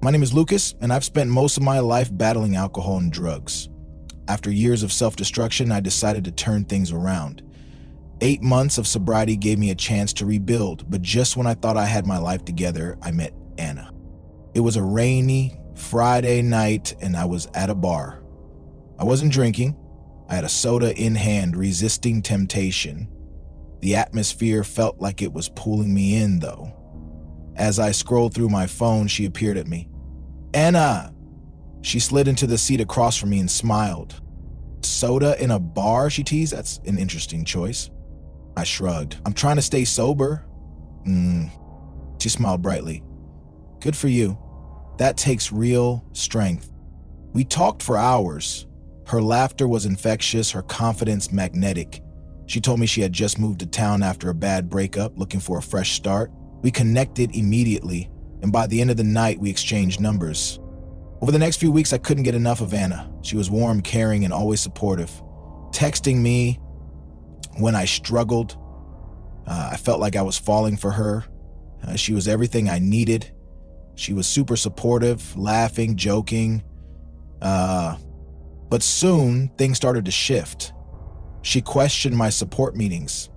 My name is Lucas, and I've spent most of my life battling alcohol and drugs. After years of self-destruction, I decided to turn things around. 8 months of sobriety gave me a chance to rebuild, but just when I thought I had my life together, I met Anna. It was a rainy Friday night, and I was at a bar. I wasn't drinking. I had a soda in hand, resisting temptation. The atmosphere felt like it was pulling me in, though. As I scrolled through my phone, she appeared at me. "Anna!" She slid into the seat across from me and smiled. "Soda in a bar?" she teased. "That's an interesting choice." I shrugged. "I'm trying to stay sober." She smiled brightly. "Good for you. That takes real strength." We talked for hours. Her laughter was infectious, her confidence magnetic. She told me she had just moved to town after a bad breakup, looking for a fresh start. We connected immediately, and by the end of the night, we exchanged numbers. Over the next few weeks, I couldn't get enough of Anna. She was warm, caring, and always supportive. Texting me when I struggled, I felt like I was falling for her. She was everything I needed. She was super supportive, laughing, joking. But soon, things started to shift. She questioned my support meetings.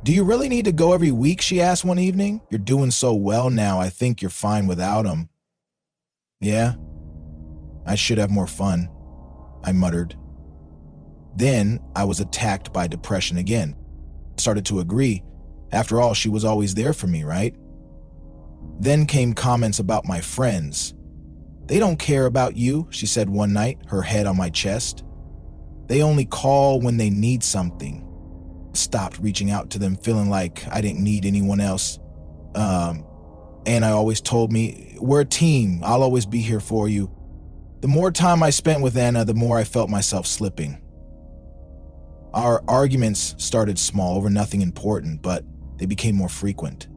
"Do you really need to go every week?" she asked one evening. "You're doing so well now, I think you're fine without him." "Yeah, I should have more fun," I muttered. Then I was attacked by depression again. I started to agree. After all, she was always there for me, right? Then came comments about my friends. "They don't care about you," she said one night, her head on my chest. "They only call when they need something." Stopped reaching out to them, feeling like I didn't need anyone else. And I always told me, "We're a team. I'll always be here for you." The more time I spent with Anna, the more I felt myself slipping. Our arguments started small over nothing important, but they became more frequent.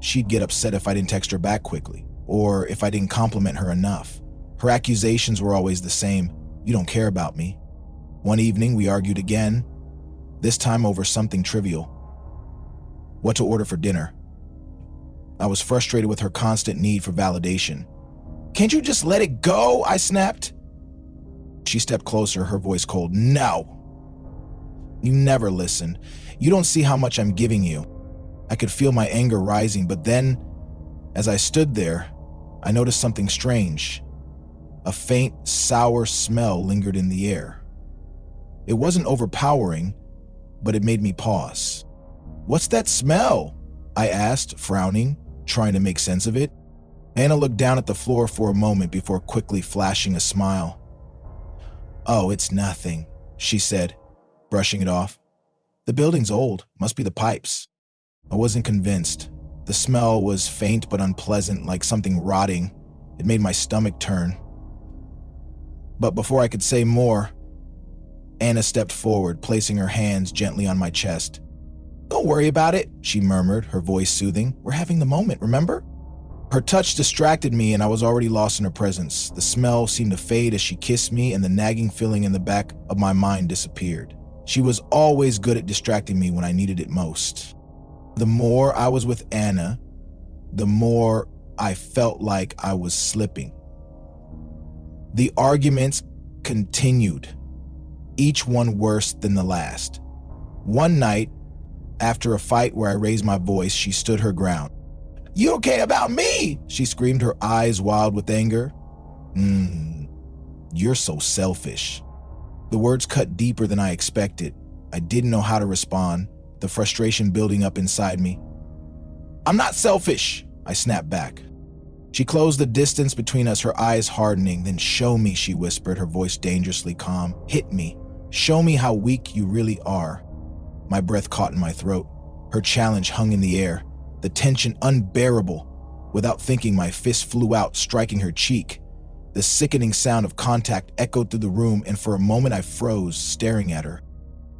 She'd get upset if I didn't text her back quickly, or if I didn't compliment her enough. Her accusations were always the same. "You don't care about me." One evening, we argued again, this time over something trivial. What to order for dinner. I was frustrated with her constant need for validation. "Can't you just let it go?" I snapped. She stepped closer, her voice cold. "No. You never listen. You don't see how much I'm giving you." I could feel my anger rising, but then, as I stood there, I noticed something strange. A faint, sour smell lingered in the air. It wasn't overpowering, but it made me pause. "What's that smell?" I asked, frowning, trying to make sense of it. Anna looked down at the floor for a moment before quickly flashing a smile. "Oh, it's nothing," she said, brushing it off. "The building's old. Must be the pipes." I wasn't convinced. The smell was faint but unpleasant, like something rotting. It made my stomach turn. But before I could say more, Anna stepped forward, placing her hands gently on my chest. "Don't worry about it," she murmured, her voice soothing. "We're having the moment, remember?" Her touch distracted me, and I was already lost in her presence. The smell seemed to fade as she kissed me, and the nagging feeling in the back of my mind disappeared. She was always good at distracting me when I needed it most. The more I was with Anna, the more I felt like I was slipping. The arguments continued, each one worse than the last. One night, after a fight where I raised my voice, she stood her ground. "You don't care about me!" she screamed, her eyes wild with anger. You're so selfish." The words cut deeper than I expected. I didn't know how to respond, the frustration building up inside me. "I'm not selfish," I snapped back. She closed the distance between us, her eyes hardening. "Then show me," she whispered, her voice dangerously calm. "Hit me. Show me how weak you really are." My breath caught in my throat. Her challenge hung in the air, the tension unbearable. Without thinking, my fist flew out, striking her cheek. The sickening sound of contact echoed through the room, and for a moment I froze, staring at her.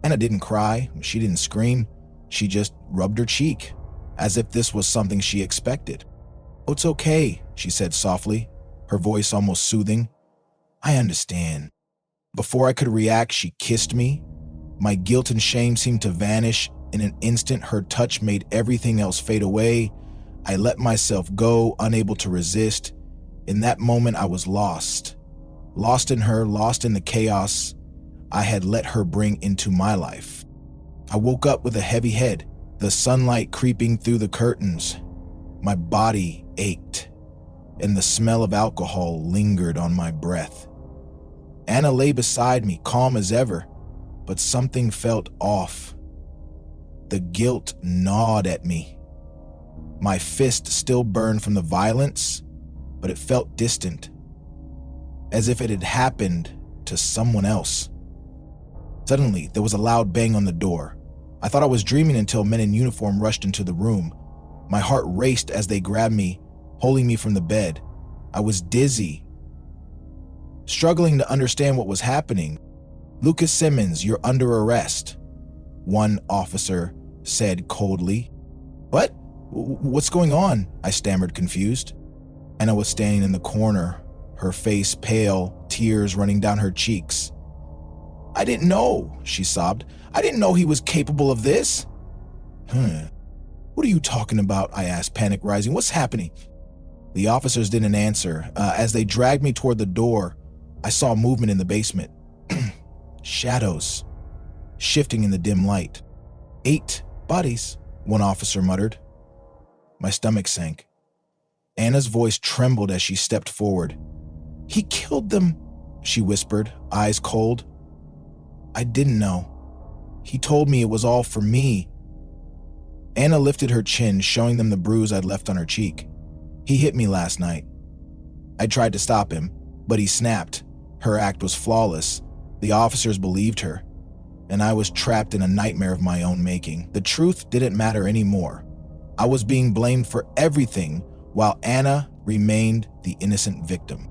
Anna didn't cry, she didn't scream. She just rubbed her cheek, as if this was something she expected. "Oh, it's okay," she said softly, her voice almost soothing. "I understand." Before I could react, she kissed me. My guilt and shame seemed to vanish. In an instant, her touch made everything else fade away. I let myself go, unable to resist. In that moment, I was lost. Lost in her, lost in the chaos I had let her bring into my life. I woke up with a heavy head, the sunlight creeping through the curtains. My body ached, and the smell of alcohol lingered on my breath. Anna lay beside me, calm as ever, but something felt off. The guilt gnawed at me. My fist still burned from the violence, but it felt distant, as if it had happened to someone else. Suddenly, there was a loud bang on the door. I thought I was dreaming until men in uniform rushed into the room. My heart raced as they grabbed me, pulling me from the bed. I was dizzy, struggling to understand what was happening. "Lucas Simmons, you're under arrest," one officer said coldly. "What? What's going on?" I stammered, confused. Anna was standing in the corner, her face pale, tears running down her cheeks. "I didn't know," she sobbed. "I didn't know he was capable of this." "What are you talking about?" I asked, panic rising. "What's happening?" The officers didn't answer. As they dragged me toward the door, I saw movement in the basement. Shadows, shifting in the dim light. 8 bodies, one officer muttered. My stomach sank. Anna's voice trembled as she stepped forward. "He killed them," she whispered, eyes cold. "I didn't know. He told me it was all for me." Anna lifted her chin, showing them the bruise I'd left on her cheek. "He hit me last night. I tried to stop him, but he snapped. Her act was flawless. The officers believed her, and I was trapped in a nightmare of my own making. The truth didn't matter anymore. I was being blamed for everything, while Anna remained the innocent victim.